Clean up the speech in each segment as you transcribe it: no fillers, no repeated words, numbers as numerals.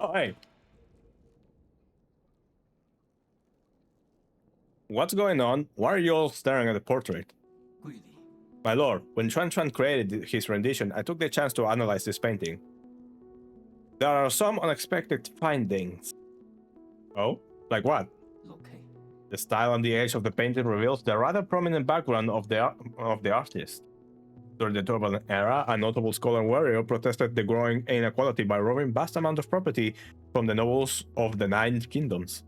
Oh, hey. What's going on? Why are you all staring at the portrait? My lord, when Chuan Chuan created his rendition, I took the chance to analyze this painting. There are some unexpected findings. Oh? Like what? The style and the age of the painting reveals the rather prominent background of the artist. During the turbulent era, a notable scholar warrior protested the growing inequality by robbing vast amounts of property from the nobles of the Nine Kingdoms.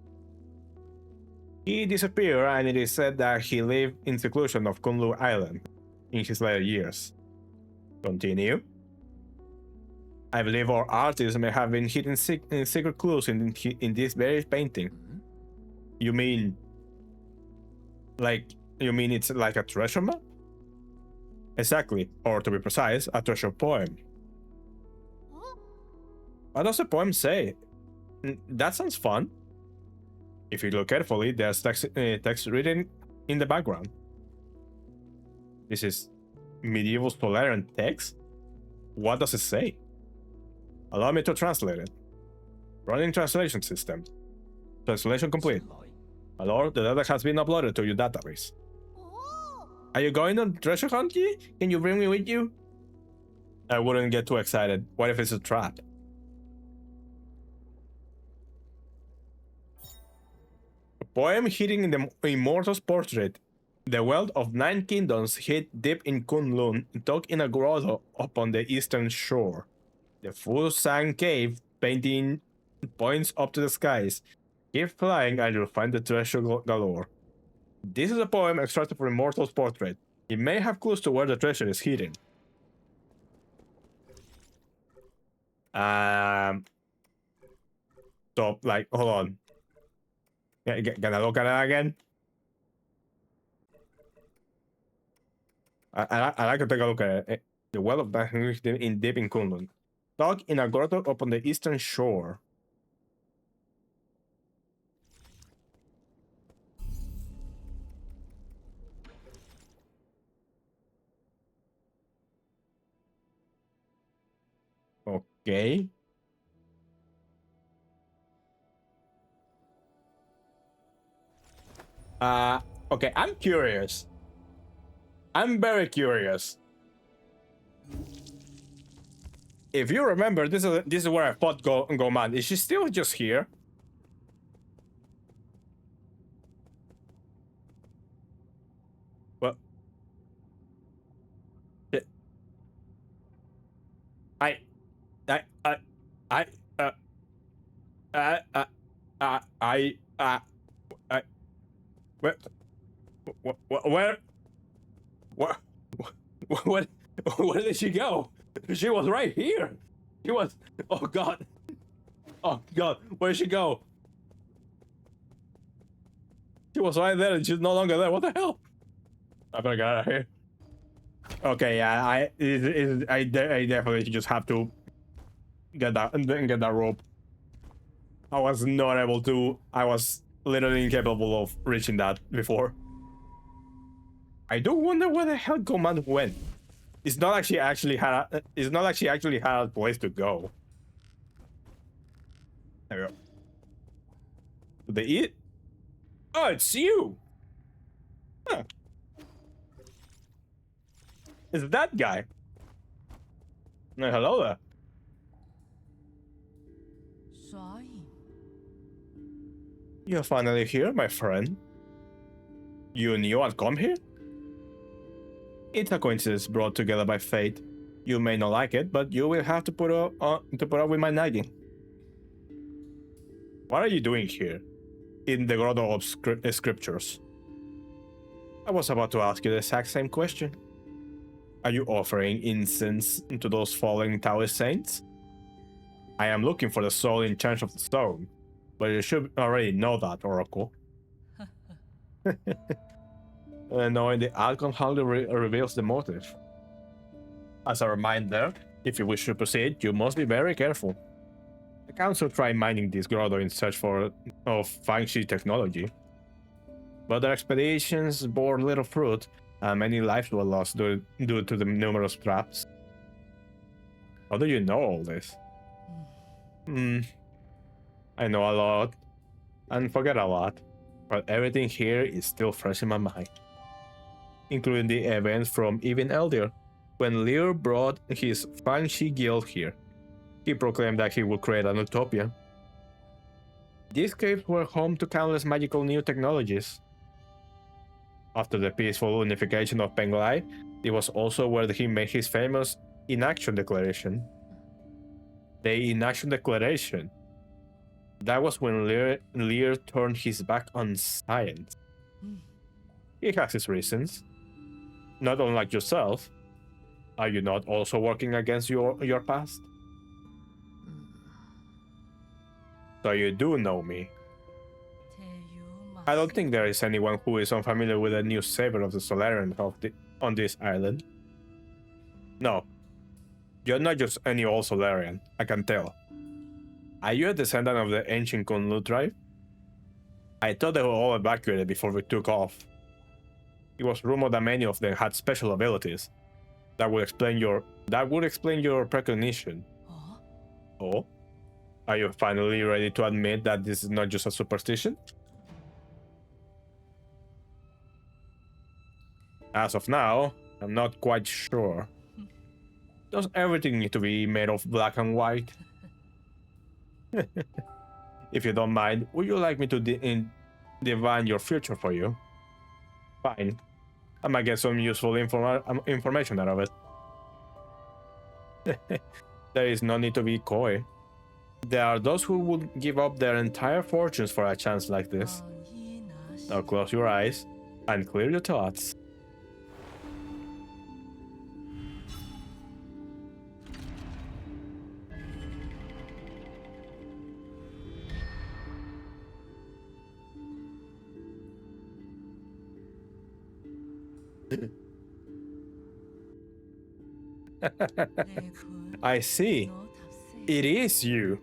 He disappeared, and it is said that he lived in seclusion of Kunlu Island in his later years. Continue. I believe our artists may have been hidden secret clues in this very painting. You mean it's like a treasure map? Exactly, or to be precise, a treasure poem. What does the poem say? That sounds fun. If you look carefully, there's text written in the background. This is medieval Solarian text? What does it say? Allow me to translate it. Running translation system. Translation complete. My lord, the data has been uploaded to your database. Are you going on treasure hunt? Can you bring me with you? I wouldn't get too excited. What if it's a trap? A poem hidden in the immortal's portrait. The wealth of 9 kingdoms hid deep in Kunlun, dug in a grotto upon the eastern shore. The full sand cave painting points up to the skies. Keep flying and you'll find the treasure galore. This is a poem extracted from Immortal's portrait. It may have clues to where the treasure is hidden. So, like, hold on. Can I look at it again? I like to take a look at it. The well of Bangladesh in deep in Kunlun. Dug in a grotto upon the eastern shore. Okay. Okay, I'm curious. I'm very curious. If you remember, this is where I fought Goman. Is she still just here? Well, where did she go? She was right here. She was. Oh god. Oh god. Where did she go? She was right there, and she's no longer there. What the hell? I better get out of here. Okay, yeah, I definitely just have to get that rope. I was not able to. I was literally incapable of reaching that before. I do wonder where the hell Command went. It's not actually had a place to go. There we go. Did they eat? Oh, it's you. Huh. It's that guy. No, hello there. You're finally here, my friend. You knew I'd come here? It's a coincidence brought together by fate. You may not like it, but you will have to put up with my nagging. What are you doing here? In the Grotto of Scriptures. I was about to ask you the exact same question. Are you offering incense to those fallen Taoist saints? I am looking for the soul in charge of the stone, but you should already know that, Oracle. Knowing the outcome hardly reveals the motive. As a reminder, if you wish to proceed, you must be very careful. The council tried mining this grotto in search of Fangshi technology, but their expeditions bore little fruit, and many lives were lost due to the numerous traps. How do you know all this? I know a lot and forget a lot, but everything here is still fresh in my mind, including the events from even earlier, when Lear brought his Fanshi guild here. He proclaimed that he would create an utopia. These caves were home to countless magical new technologies. After the peaceful unification of Penglai, it was also where he made his famous Inaction Declaration. The Inaction Declaration. That was when Lear turned his back on science. He has his reasons. Not unlike yourself. Are you not also working against your past? So you do know me. I don't think there is anyone who is unfamiliar with the new saber of the Solarian on this island. No. You're not just any old Solarian, I can tell. Are you a descendant of the ancient Kunlu tribe? I thought they were all evacuated before we took off. It was rumored that many of them had special abilities. That would explain your precognition. Oh? Are you finally ready to admit that this is not just a superstition? As of now, I'm not quite sure. Does everything need to be made of black and white? If you don't mind, would you like me to divine your future for you? Fine. I might get some useful information out of it. There is no need to be coy. There are those who would give up their entire fortunes for a chance like this. Now close your eyes and clear your thoughts. I see. It is you.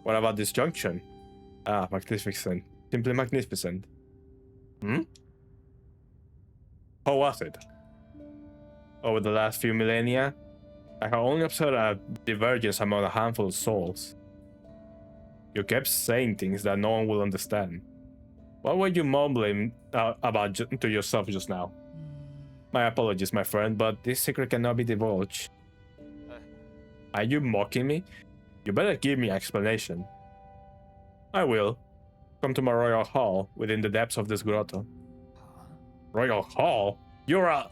What about this junction? Ah, magnificent. Simply magnificent. How was it? Over the last few millennia, I have only observed a divergence among a handful of souls. You kept saying things that no one will understand. What were you mumbling about to yourself just now? My apologies, my friend, but this secret cannot be divulged. Are you mocking me? You better give me an explanation. I will. Come to my royal hall within the depths of this grotto. Royal hall? You're a...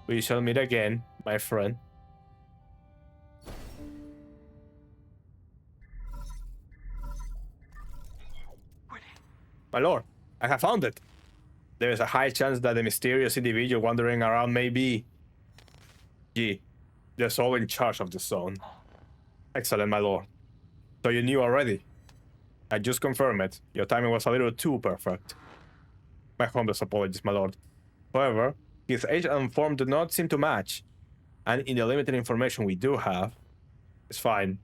We shall meet again, my friend. My lord, I have found it. There is a high chance that the mysterious individual wandering around may be... G, the soul in charge of the zone. Excellent, my lord. So you knew already? I just confirmed it. Your timing was a little too perfect. My humblest apologies, my lord. However, his age and form do not seem to match. And in the limited information we do have, it's fine.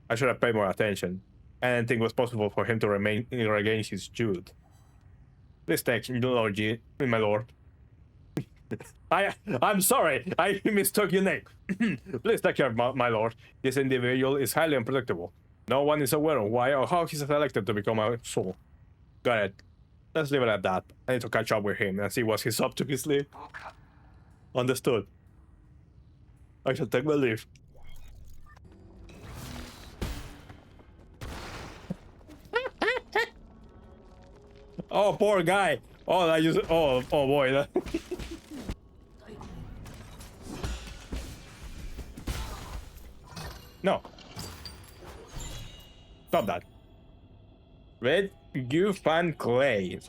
I should have paid more attention. Anything was possible for him to regain his youth. Please take Lord G, my lord. I'm sorry, I mistook your name. Please take care, my lord. This individual is highly unpredictable. No one is aware of why or how he's selected to become a soul. Got it. Let's leave it at that. I need to catch up with him and see what he's up to his sleep. Understood. I shall take my leave. Oh, poor guy. Oh, that just... Oh boy. That... No. Stop that. Red Gufan Clay.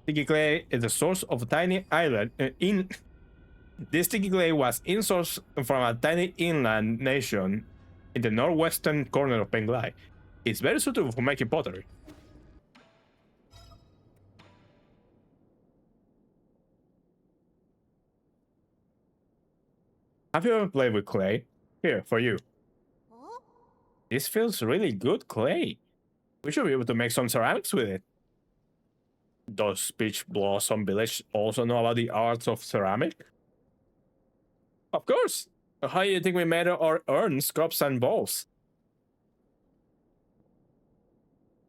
Sticky clay is the source of a tiny island This sticky clay was in-sourced from a tiny inland nation in the northwestern corner of Penglai. It's very suitable for making pottery. Have you ever played with clay? Here, for you. This feels really good clay. We should be able to make some ceramics with it. Does Peach Blossom Village also know about the arts of ceramic? Of course. How do you think we made our urns, cups, and bowls?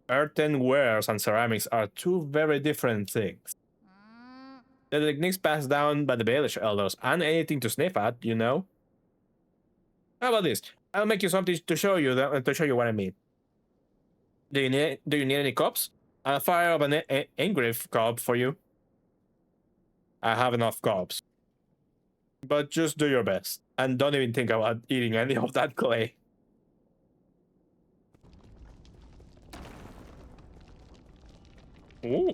Earthenwares and ceramics are two very different things. The techniques passed down by the Baelish elders and anything to sniff at, you know. How about this? I'll make you something to show you what I mean. Do you need any cups? I'll fire up an engrave cup for you. I have enough cups. But just do your best. And don't even think about eating any of that clay. Ooh.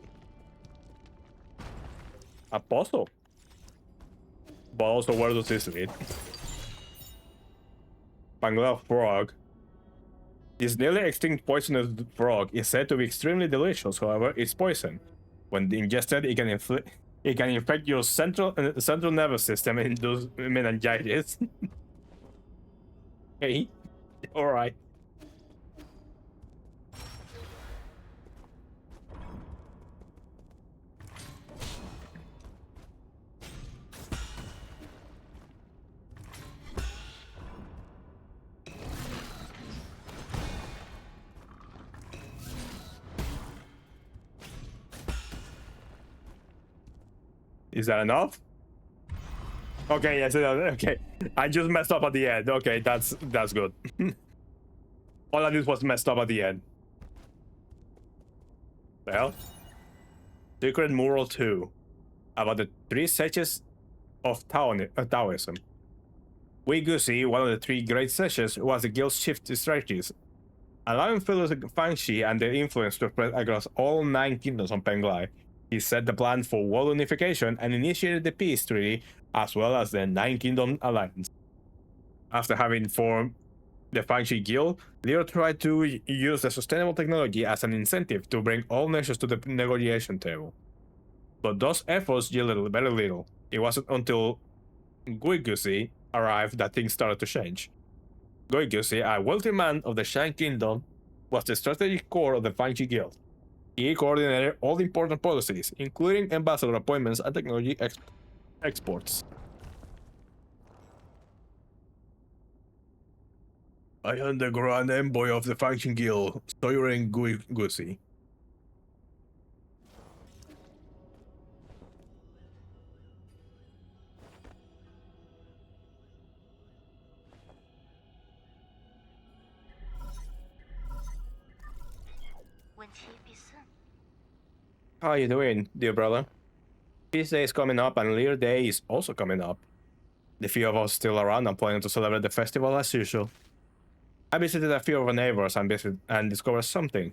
Apostle. But also, where does this lead? Pangolin frog. This nearly extinct poisonous frog is said to be extremely delicious. However, it's poison. When ingested, it can infect your central nervous system and induce meningitis. Hey, all right. Is that enough? Okay, yes, okay. I just messed up at the end. Okay, that's good. All I did was messed up at the end. Well, Secret Mural 2 about the 3 sages of Taoism. Wei Gusi, one of the 3 great sages, was the guild's chief strategist, allowing fellows Fangxi and their influence to spread across all 9 kingdoms on Penglai. He set the plan for world unification and initiated the peace treaty, as well as the 9 Kingdom Alliance. After having formed the Fangxi Guild, Leo tried to use the sustainable technology as an incentive to bring all nations to the negotiation table. But those efforts yielded very little. It wasn't until Guigusi arrived that things started to change. Guigusi, a wealthy man of the Shan Kingdom, was the strategic core of the Fangxi Guild. He coordinated all important policies, including ambassador appointments and technology exports. I am the Grand Envoy of the Fangxi Guild, Soyuren Guigusi. How are you doing, dear brother? Feast Day is coming up and Lear Day is also coming up. The few of us still around are planning to celebrate the festival as usual. I visited a few of our neighbors and discovered something.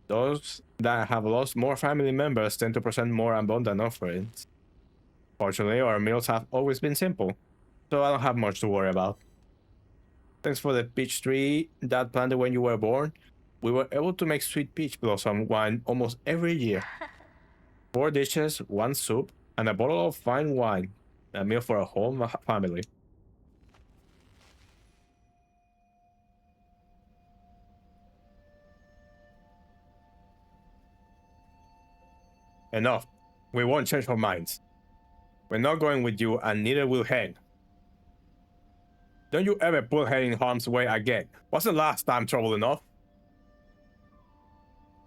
Those that have lost more family members tend to present more abundant offerings. Fortunately, our meals have always been simple, so I don't have much to worry about. Thanks for the peach tree Dad planted when you were born, we were able to make sweet peach blossom wine almost every year. 4 dishes, 1 soup, and a bottle of fine wine. A meal for a whole family. Enough. We won't change our minds. We're not going with you, and neither will Hen. Don't you ever put Hen in harm's way again. Wasn't last time trouble enough?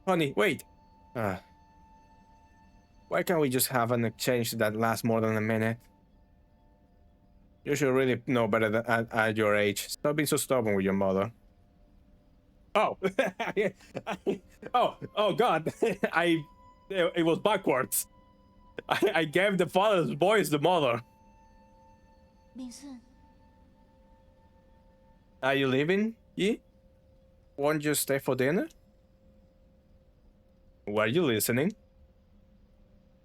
Honey, wait. Why can't we just have an exchange that lasts more than a minute? You should really know better than at your age. Stop being so stubborn with your mother. Oh, oh God! It was backwards. I gave the father's voice the mother. Are you leaving, Yi? Won't you stay for dinner? Were you listening?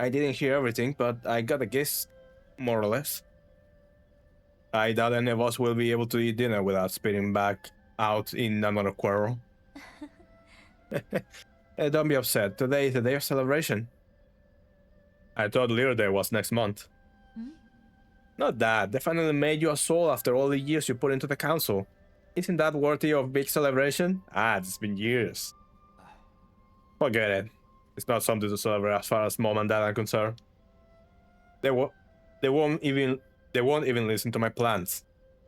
I didn't hear everything, but I got a guess, more or less. I doubt any of us will be able to eat dinner without spitting back out in another quarrel. Don't be upset. Today is a day of celebration. I thought Lear Day was next month. Not that. They finally made you a soul after all the years you put into the council. Isn't that worthy of big celebration? It's been years. Forget it. It's not something to celebrate as far as Mom and Dad are concerned. They won't even They won't even listen to my plans.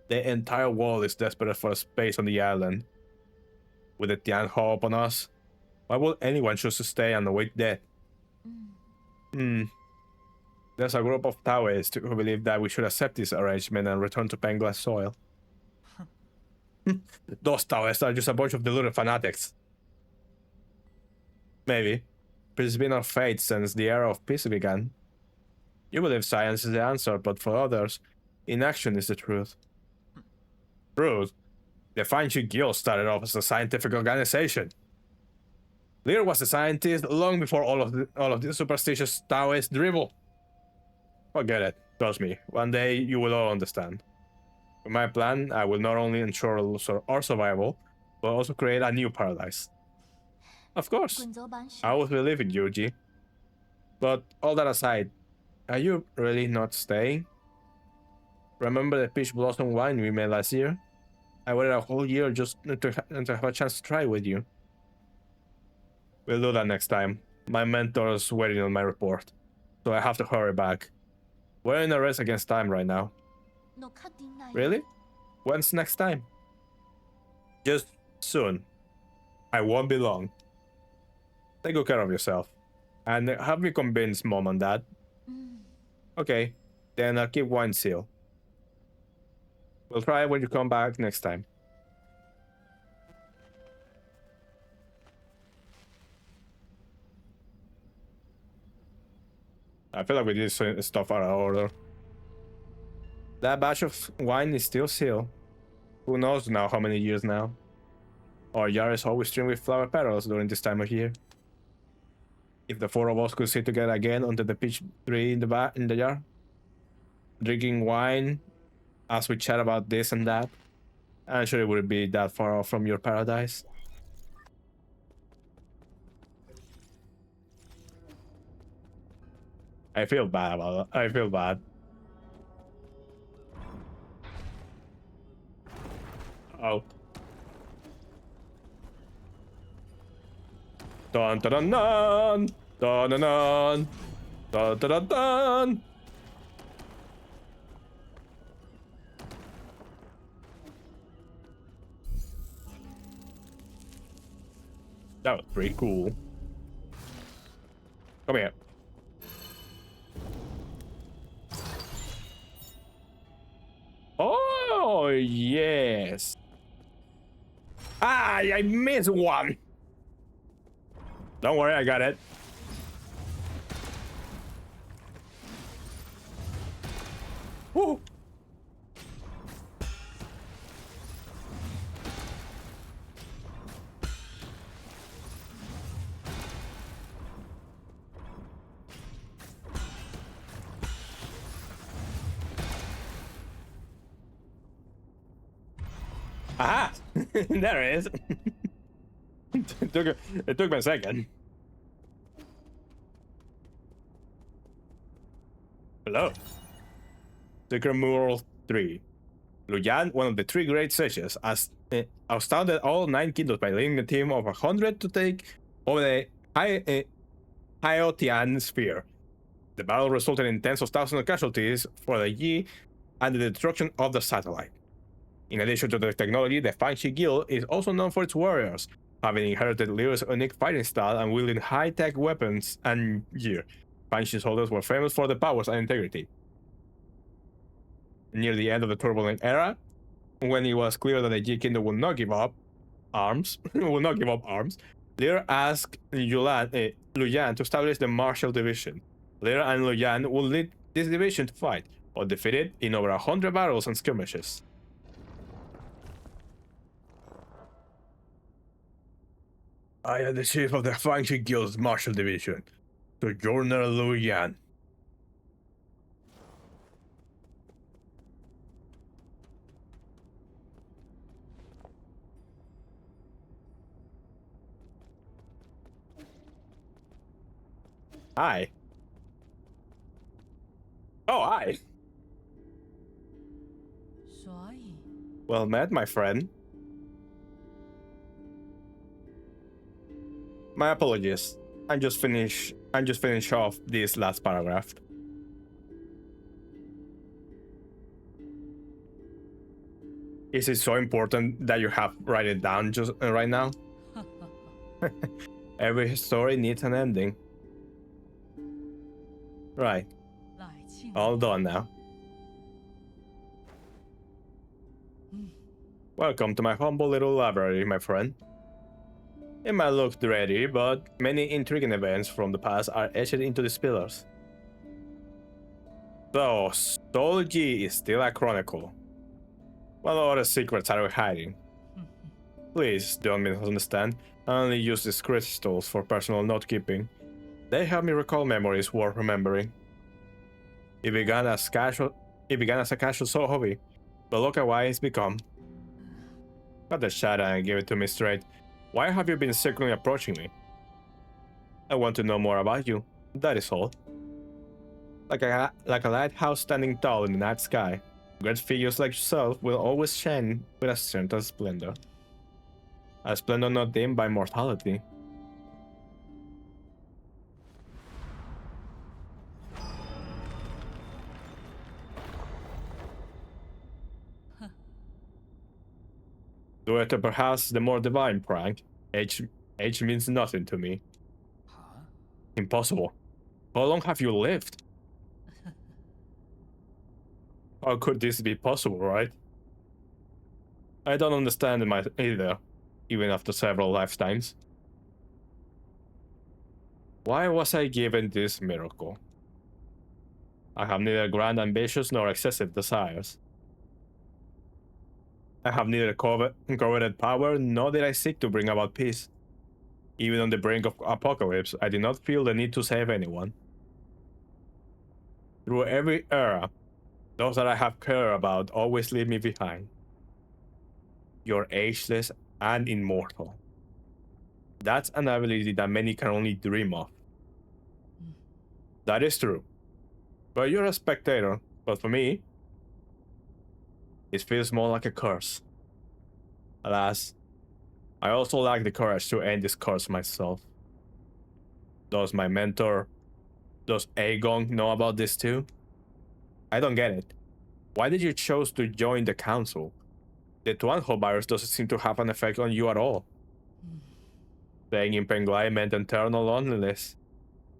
The entire world is desperate for space on the island. With the Tian Ho upon us, why would anyone choose to stay and await death? There's a group of Taoists who believe that we should accept this arrangement and return to Penglas soil. Those Taoists are just a bunch of deluded fanatics. Maybe. But it's been our fate since the era of peace began. You believe science is the answer, but for others, inaction is the truth. Truth? The Fan Shi Guild started off as a scientific organization. Lear was a scientist long before all of this superstitious Taoist dribble. Forget it. Trust me. One day you will all understand. With my plan, I will not only ensure our survival, but also create a new paradise. Of course, I always believe in you, Ji. But all that aside, are you really not staying? Remember the peach blossom wine we made last year? I waited a whole year just to have a chance to try with you. We'll do that next time. My mentor's waiting on my report, so I have to hurry back. We're in a race against time right now. Really? When's next time? Just soon. I won't be long. Take good care of yourself. And have you convinced Mom and Dad? Okay, then I'll keep wine seal. We'll try when you come back next time. I feel like we did stuff out of order. That batch of wine is still sealed. Who knows now how many years now? Our jar is always strewn with flower petals during this time of year. If the four of us could sit together again under the peach tree in the jar, drinking wine as we chat about this and that, I'm sure it wouldn't be that far off from your paradise. I feel bad about it. I feel bad. Oh. Dun dun dun dun dun dun dun dun dun dun dun. That was pretty cool. Come here. Oh yes. Ah, I missed one. Don't worry, I got it. Woo. Aha! There it is. It took me a second. Hello. Secret Mural 3. Luyan, one of the three great sages, astounded all 9 kingdoms by leading a team of 100 to take over the Haotian sphere. The battle resulted in tens of thousands of casualties for the Yi and the destruction of the satellite. In addition to the technology, the Fan Shi Guild is also known for its warriors, having inherited Lear's unique fighting style and wielding high-tech weapons and gear. Fan Shi soldiers were famous for their powers and integrity. Near the end of the turbulent era, when it was clear that the Yi Kingdom would not give up arms, Lear asked Luyan to establish the Martial Division. Lear and Luyan would lead this division to fight, or defeat it in over 100 battles and skirmishes. I am the chief of the Fan Shi Guild's Martial Division, Sojourner Luyan. Hi. Oh, hi. Well met, my friend. My apologies. I'm just finish off this last paragraph. Is it so important that you have write it down just right now? Every story needs an ending. Right. All done now. Welcome to my humble little library, my friend. It might look dreary, but many intriguing events from the past are etched into these pillars. So, Soul G is still a chronicle. What other secrets are we hiding? Please don't misunderstand. I only use these crystals for personal note-keeping. They help me recall memories worth remembering. It began as a casual soul hobby, but look at why it's become. Cut the chat and give it to me straight. Why have you been secretly approaching me? I want to know more about you. That is all. Like a lighthouse standing tall in the night sky, great figures like yourself will always shine with a certain splendor. A splendor not dimmed by mortality. Do it perhaps the more divine prank. Age means nothing to me. Huh? Impossible. How long have you lived? How could this be possible, right? I don't understand it either, even after several lifetimes. Why was I given this miracle? I have neither grand ambitions nor excessive desires. I have neither coveted power nor did I seek to bring about peace. Even on the brink of apocalypse, I did not feel the need to save anyone. Through every era, those that I have cared about always leave me behind. You're ageless and immortal. That's an ability that many can only dream of. That is true. But you're a spectator, but for me, it feels more like a curse. Alas, I also lack the courage to end this curse myself. Does my mentor, does Aegon know about this too? I don't get it. Why did you choose to join the council? The Tuanho virus doesn't seem to have an effect on you at all. Staying in Penglai meant eternal loneliness,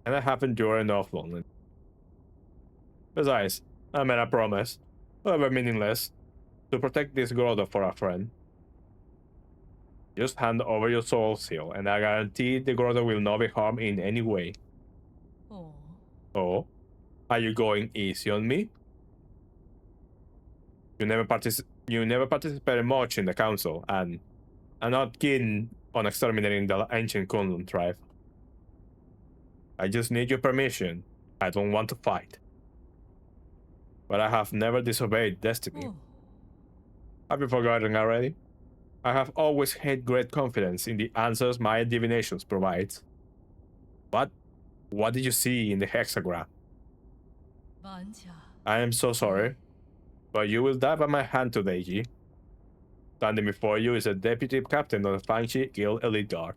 and I haven't endured enough loneliness. Besides, I made a promise, however meaningless, to protect this Grotto for a friend. Just hand over your soul seal, and I guarantee the Grotto will not be harmed in any way. Oh. Oh? Are you going easy on me? You never participated much in the council, and I'm not keen on exterminating the ancient Kunlun tribe. I just need your permission. I don't want to fight. But I have never disobeyed destiny. Oh. Have you forgotten already? I have always had great confidence in the answers my divinations provides. What did you see in the hexagram? I am so sorry, but you will die by my hand today, Yi. Standing before you is a deputy captain of the Fangshi Guild Elite Guard,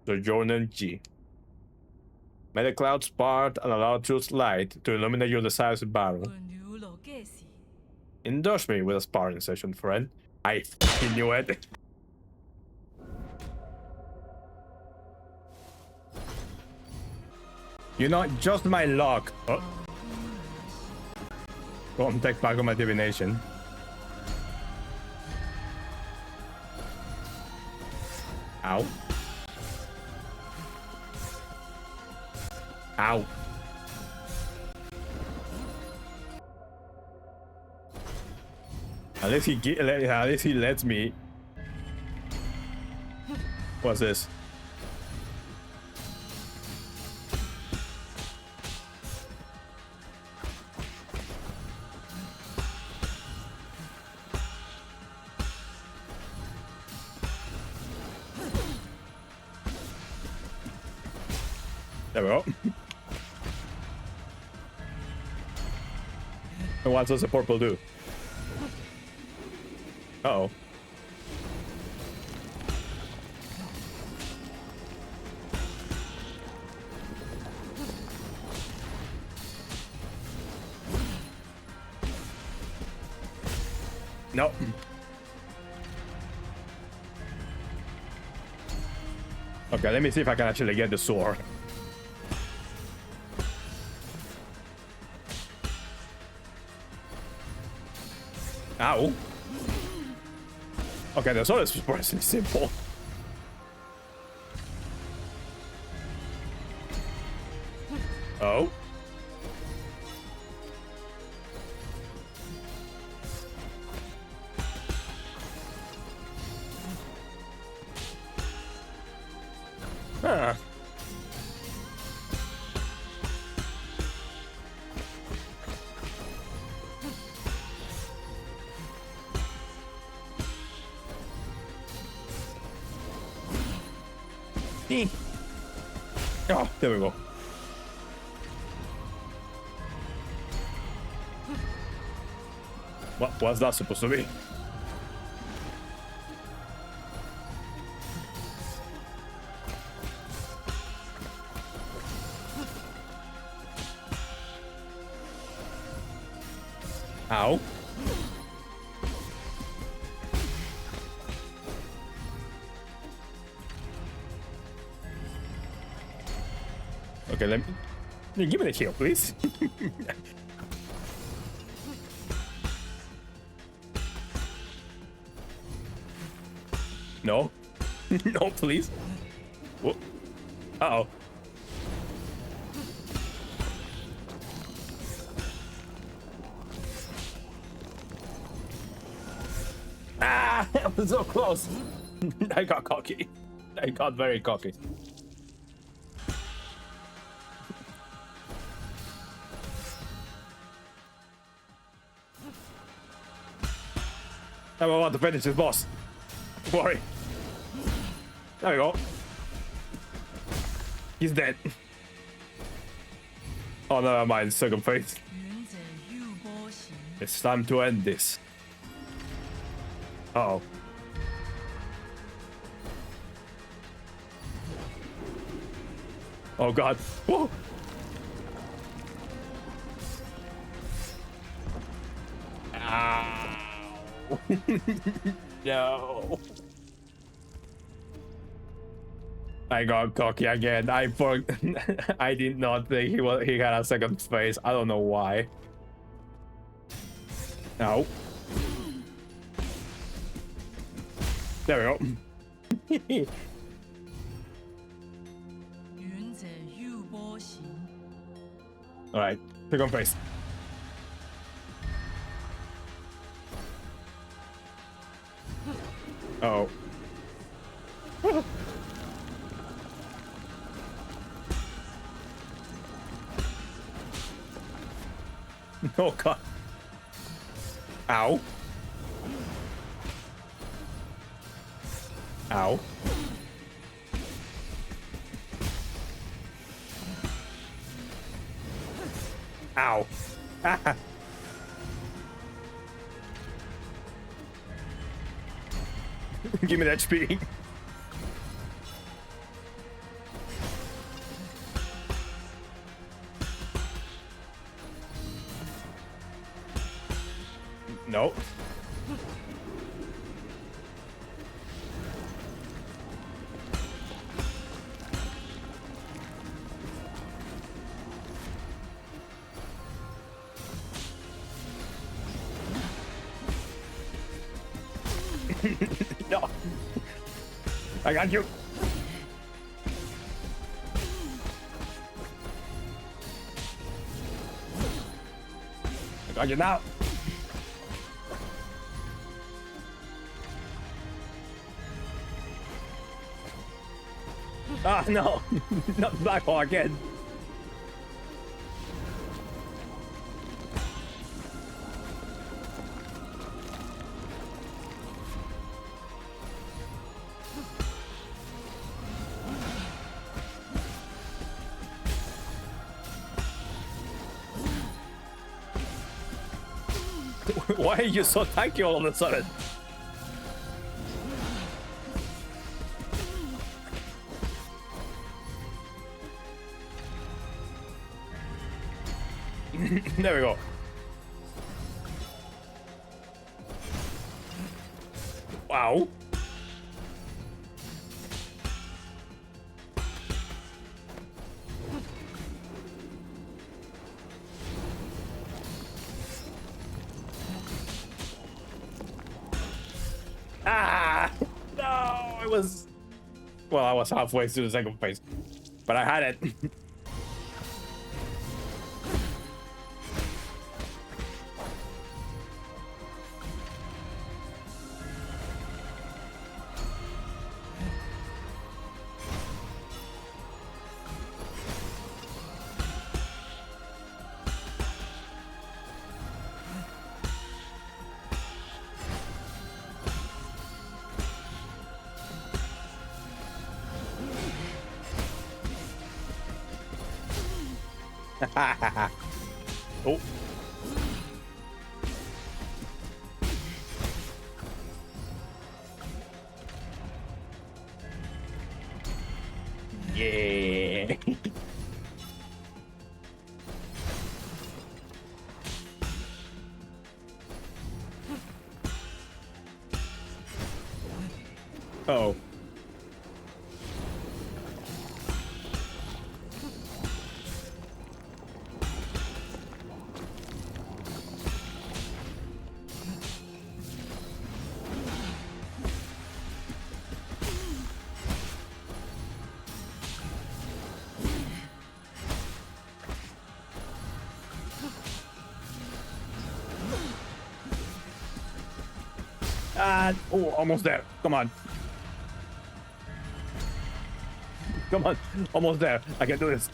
Sojourner Ji. May the clouds part and allow truth's light to illuminate your decisive battle. Endorse me with a sparring session, friend. I f***ing knew it. You're not just my luck. Oh. Go on, take back on my divination. Ow. Ow. At least he lets me. What's this? There we go. And what does the purple do? Uh-oh. Nope. Okay, let me see if I can actually get the sword. Ow. Okay, the sword is surprisingly simple. Oh. Huh. Oh, there we go. What was that supposed to be? Ow. Okay, let me give me the heal, please. No. No, please. Whoa. Uh-oh. Ah, that was so close. I got cocky. I got very cocky. I'm about to finish this boss. Don't worry. There we go. He's dead. Oh, never mind. Second phase. It's time to end this. Uh-oh. Oh god. Whoa. Ow. No. I got cocky again. I did not think he had a second phase. I don't know why. No. There we go. All right, second phase. Oh. Oh god. Ow. Ow. Ow. Give me that HP. No. No. I got you. I got you now. Ah, no. Not the black hole again. Why are you so tanky all of a sudden? There we go. Wow. I was halfway through the second phase, but I had it. Oh. Yeah. Oh. Oh, almost there. Come on. Come on. Almost there. I can do this.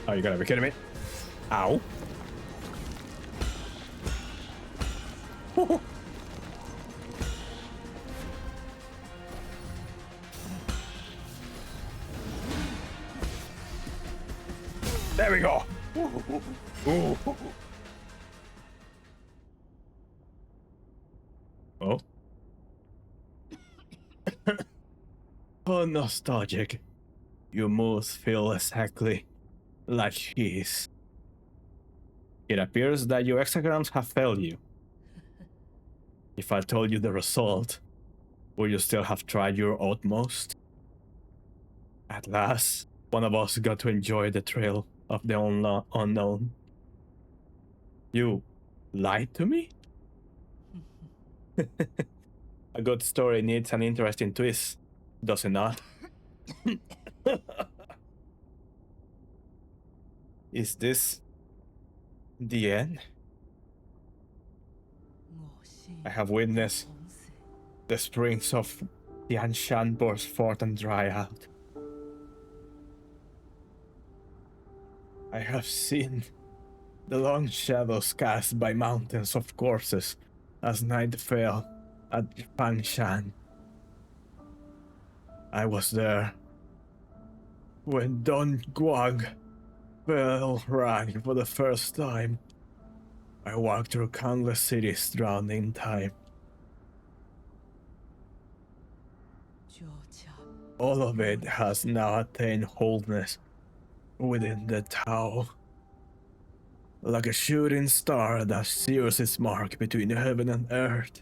Oh, you gotta be kidding me. Ow. There we go. Oh. Oh, nostalgic. Your moves feel exactly like his. It appears that your hexagrams have failed you. If I told you the result, would you still have tried your utmost? At last, one of us got to enjoy the thrill of the unknown. You lied to me? A good story needs an interesting twist, does it not? Is this the end? I have witnessed the springs of Tianshan burst forth and dry out. I have seen the long shadows cast by mountains of corpses as night fell at Fangshan. I was there when Don Guang fell right for the first time. I walked through countless cities drowned in time. All of it has now attained wholeness within the Tao. Like a shooting star that sears its mark between heaven and earth.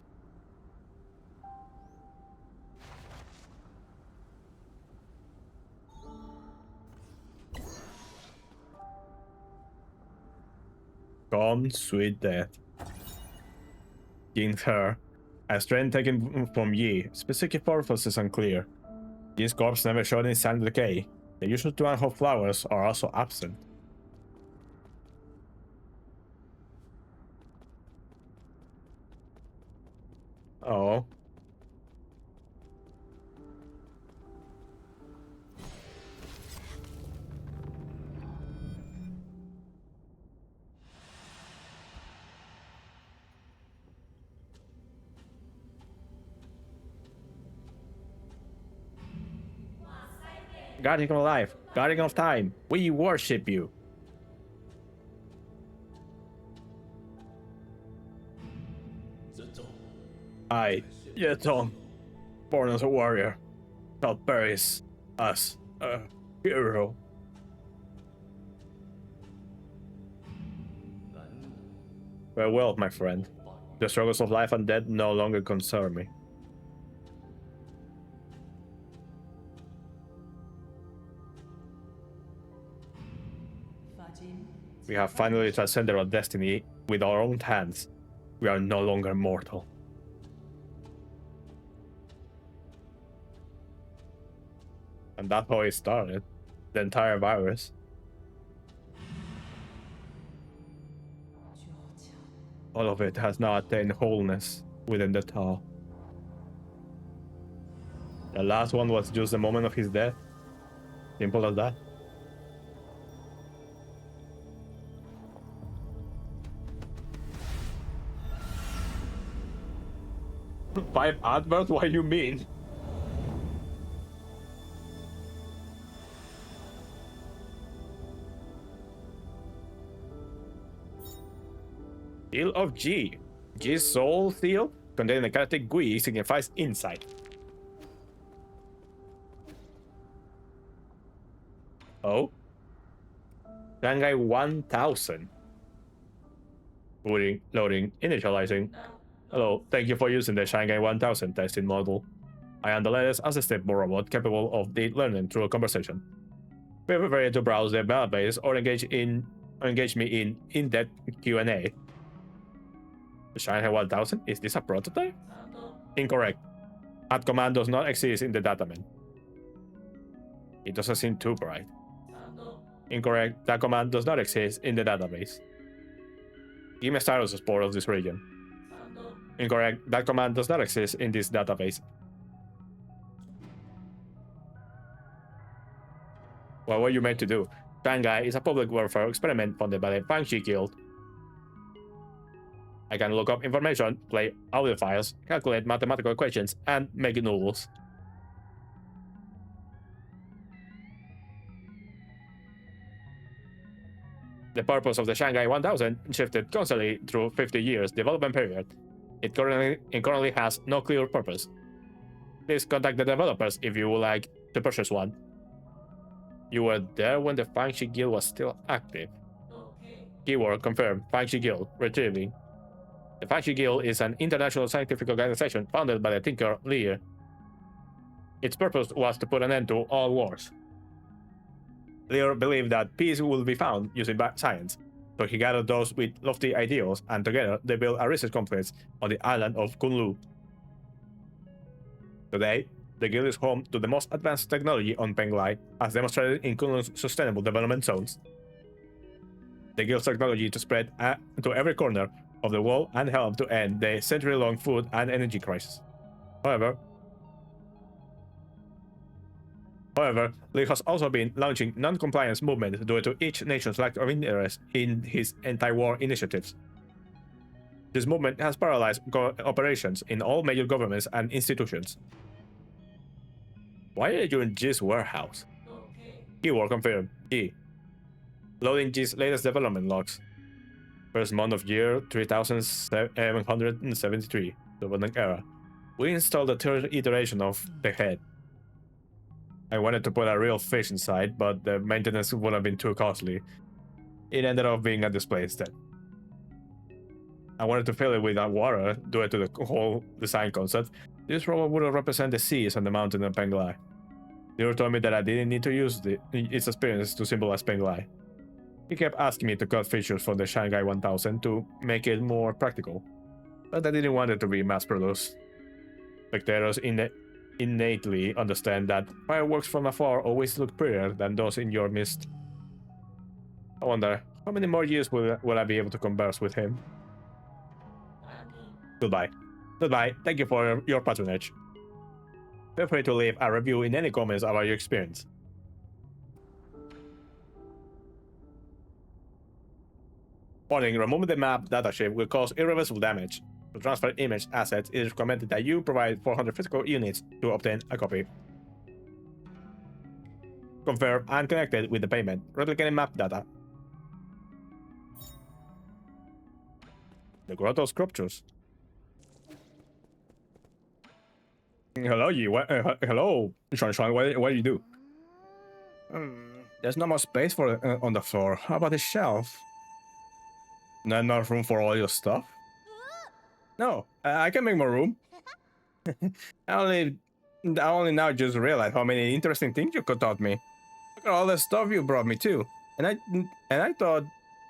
Come, sweet death. King Her. A strength taken from Yi. Specific purpose is unclear. These corpses never showed any sign of decay. The usual Tuanho flowers are also absent. Oh. Guardian of life, guardian of time, we worship you. I, Yetong, born as a warrior, shall perish as a hero. Farewell, my friend. The struggles of life and death no longer concern me. We have finally transcended our destiny with our own hands. We are no longer mortal. And that's how it started. The entire virus. All of it has now attained wholeness within the Tao. The last one was just the moment of his death. Simple as that. Five adverts? What do you mean? Seal of G. G's soul seal, containing the character Gui, signifies insight. Oh? Shanghai 1000. Loading, initializing. Hello, thank you for using the Shanghai 1000 testing model. I am the latest assistive robot capable of deep learning through a conversation. Feel free to browse the database or engage me in in-depth Q&A. The Shanghai 1000? Is this a prototype? Incorrect. That command does not exist in the database. It doesn't seem too bright. Incorrect. That command does not exist in the database. Give me a status report of this region. Incorrect. That command does not exist in this database. What were you meant to do? Shanghai is a public warfare experiment funded by the Fangxi Guild. I can look up information, play audio files, calculate mathematical equations, and make noodles. The purpose of the Shanghai 1000 shifted constantly through 50 years development period. It currently has no clear purpose. Please contact the developers if you would like to purchase one. You were there when the Fangxi Guild was still active. Keyword confirmed. Fangxi Guild retrieving. The Fangxi Guild is an international scientific organization founded by the Tinker Lear. Its purpose was to put an end to all wars. Lear believed that peace would be found using science, so he gathered those with lofty ideals, and together they built a research complex on the island of Kunlu. Today, the Guild is home to the most advanced technology on Penglai, as demonstrated in Kunlu's sustainable development zones. The Guild's technology to spread to every corner of the world and help to end the century-long food and energy crisis. However, Lee has also been launching non-compliance movements due to each nation's lack of interest in his anti-war initiatives. This movement has paralyzed operations in all major governments and institutions. Why are you in G's warehouse? Keyword confirmed. G. Loading G's latest development logs. First month of year 3773, the Modern Era. We installed the third iteration of the head. I wanted to put a real fish inside, but the maintenance would have been too costly. It ended up being a display instead. I wanted to fill it with water due to the whole design concept. This robot would represent the seas and the mountain of Penglai. Zero told me that I didn't need to use its experience to symbolize Penglai. He kept asking me to cut features from the Shanghai 1000 to make it more practical, but I didn't want it to be mass-produced. Spectators innately understand that fireworks from afar always look prettier than those in your midst. I wonder, how many more years will I be able to converse with him? Goodbye. Goodbye. Thank you for your patronage. Feel free to leave a review in any comments about your experience. Warning, removing the map datasheet will cause irreversible damage. To transfer image assets, it is recommended that you provide 400 physical units to obtain a copy. Confirm and connected with the payment. Replicating map data. The Grotto Sculptures. Hello, you. Hello, Sean. What do you do? There's not much space for on the floor. How about the shelf? Not enough room for all your stuff? No, I can make more room. I only now just realized how many interesting things you could taught me. Look at all the stuff you brought me too. And I thought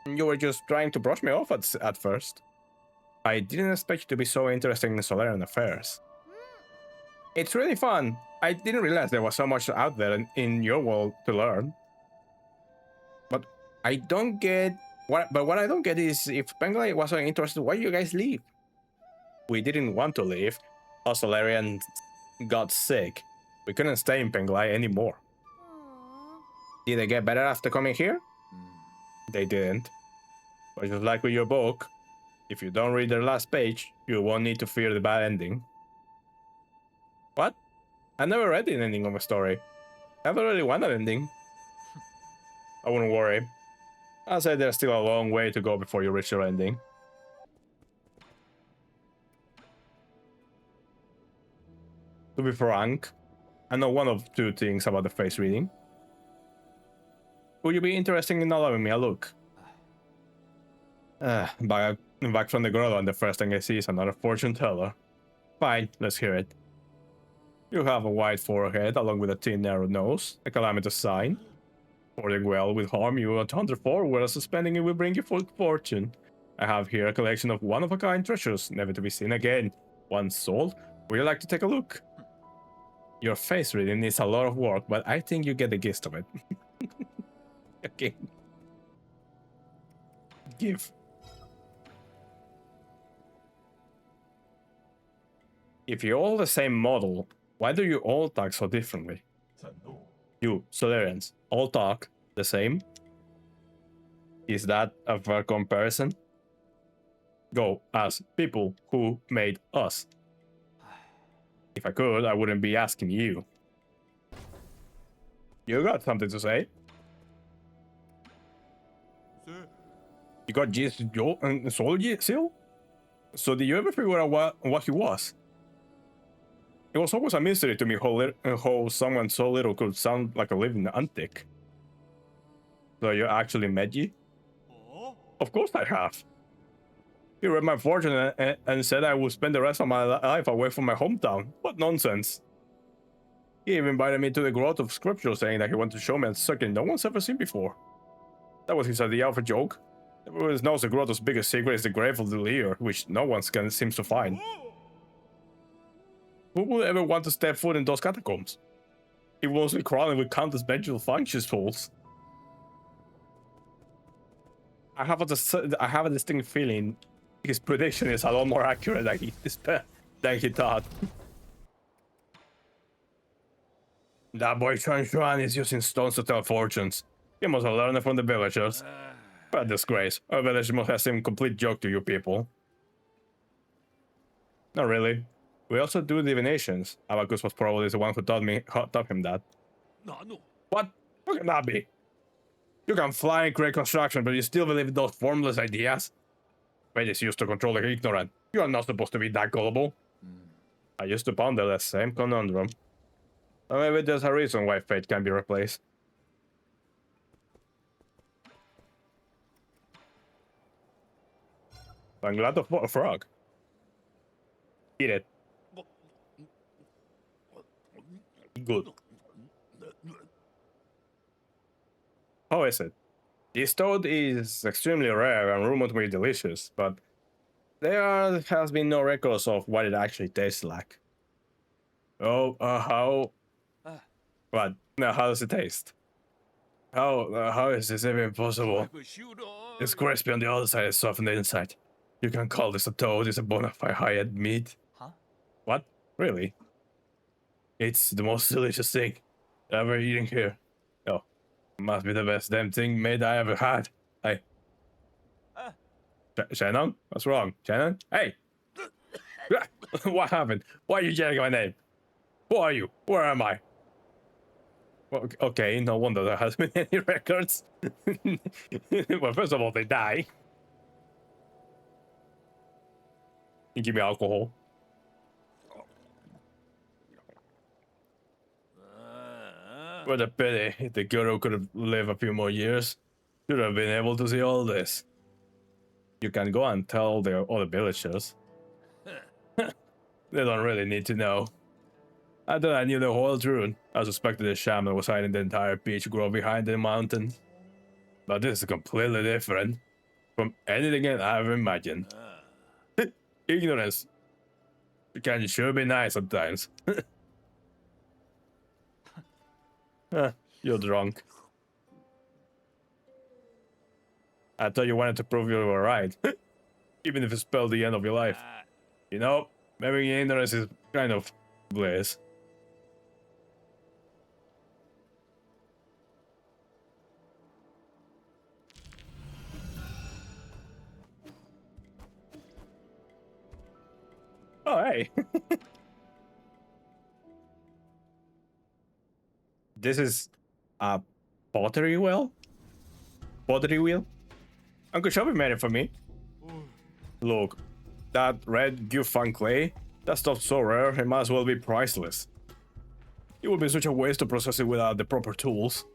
You were just trying to brush me off at first. I didn't expect you to be so interested in Solarian affairs. It's really fun. I didn't realize there was so much out there in your world to learn. But I don't get what I don't get is if Penglai wasn't interested, why you guys leave? We didn't want to leave. Us Solarians got sick. We couldn't stay in Penglai anymore. Did they get better after coming here? They didn't. But just like with your book, if you don't read the last page, you won't need to fear the bad ending. What? I never read the ending of a story. I never really want an ending. I wouldn't worry. I'll say there's still a long way to go before you reach your ending. To be frank, I know one of two things about the face reading. Would you be interested in allowing me a look? Back from the grotto, and the first thing I see is another fortune teller. Fine, let's hear it. You have a wide forehead along with a thin narrow nose, a calamitous sign. Hoarding well will harm you at 104, whereas spending it will bring you full fortune. I have here a collection of one-of-a-kind treasures, never to be seen again. Once sold, would you like to take a look? Your face reading needs a lot of work, but I think you get the gist of it. Okay. Give. If you're all the same model, why do you all talk so differently? You, Solarians, all talk the same? Is that a fair comparison? Go ask people who made us. If I could, I wouldn't be asking you. You got something to say? You got G's soul seal? So did you ever figure out what he was? It was always a mystery to me how someone so little could sound like a living antic. So you actually met G? Of course I have. He read my fortune and said I would spend the rest of my life away from my hometown. What nonsense. He even invited me to the Growth of Scripture, saying that he wanted to show me a circuit no one's ever seen before. That was his idea of a joke. Everyone knows the Grotto's biggest secret is the grave of the leader, which no one seems to find. Who would ever want to step foot in those catacombs? He was mostly crawling with countless vengeful functions souls. I have a distinct feeling his prediction is a lot more accurate than he thought. That boy Chuan Chuan is using stones to tell fortunes. He must have learned it from the villagers. What a disgrace. Our village must have seemed a complete joke to you people. Not really. We also do divinations. Abacus was probably the one who taught him that. No. What? How can that be? You can fly and create construction, but you still believe in those formless ideas? Fate is used to control the ignorant. You are not supposed to be that gullible. I used to ponder that same conundrum. Or maybe there's a reason why fate can be replaced. I'm glad of a frog. Eat it. Good. How is it? This toad is extremely rare and rumored to be delicious, but there has been no records of what it actually tastes like. Oh, how? What? Now, how does it taste? How is this even possible? It's crispy on the other side and soft on the inside. You can call this a toad, it's a bona fide high-end meat. Huh? What? Really? It's the most delicious thing ever eaten here. Oh, it must be the best damn thing made I ever had. Hey. Shannon? What's wrong? Shannon? Hey! What happened? Why are you yelling my name? Who are you? Where am I? Well, okay, no wonder there hasn't been any records. Well, first of all, they die. You give me alcohol. What a pity. The girl could have lived a few more years. Should have been able to see all this. You can go and tell the other villagers. They don't really need to know. I thought I knew the whole truth. I suspected the shaman was hiding the entire peach grove behind the mountains. But this is completely different. from anything I've imagined. Ignorance. It can sure be nice sometimes. You're drunk. I thought you wanted to prove you were right. Even if it spelled the end of your life. You know, maybe ignorance is kind of bliss. Oh, hey. This is a pottery wheel? Pottery wheel? Uncle Shelby made it for me. Look, that red Gufan clay, that stuff's so rare, it might as well be priceless. It would be such a waste to process it without the proper tools.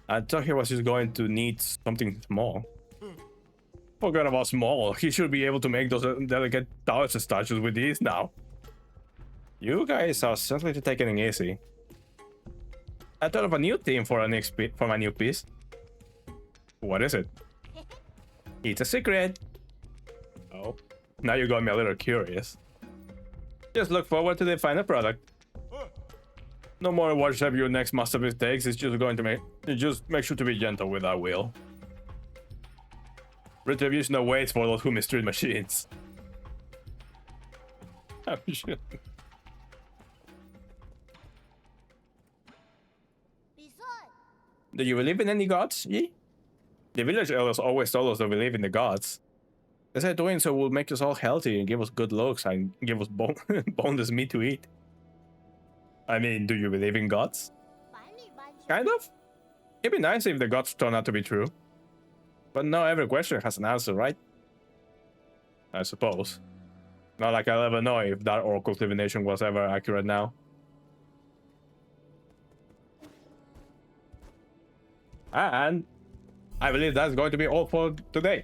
I thought he was just going to need something small. Forget about small, he should be able to make those delicate towers and statues with these now. You guys are certainly taking it easy. I thought of a new theme for my new piece. What is it? It's a secret. Oh, now you got me a little curious. Just look forward to the final product. No more whatever your next masterpiece takes. It's just going to make sure to be gentle with that wheel. Retribution awaits for those who mistreat machines. Do you believe in any gods, Yi? The village elders always told us to believe in the gods. They said doing so will make us all healthy and give us good looks and give us boneless meat to eat. I mean, do you believe in gods? Kind of. It'd be nice if the gods turn out to be true. But not every question has an answer, right? I suppose. Not like I'll ever know if that oracle divination was ever accurate now. And I believe that's going to be all for today.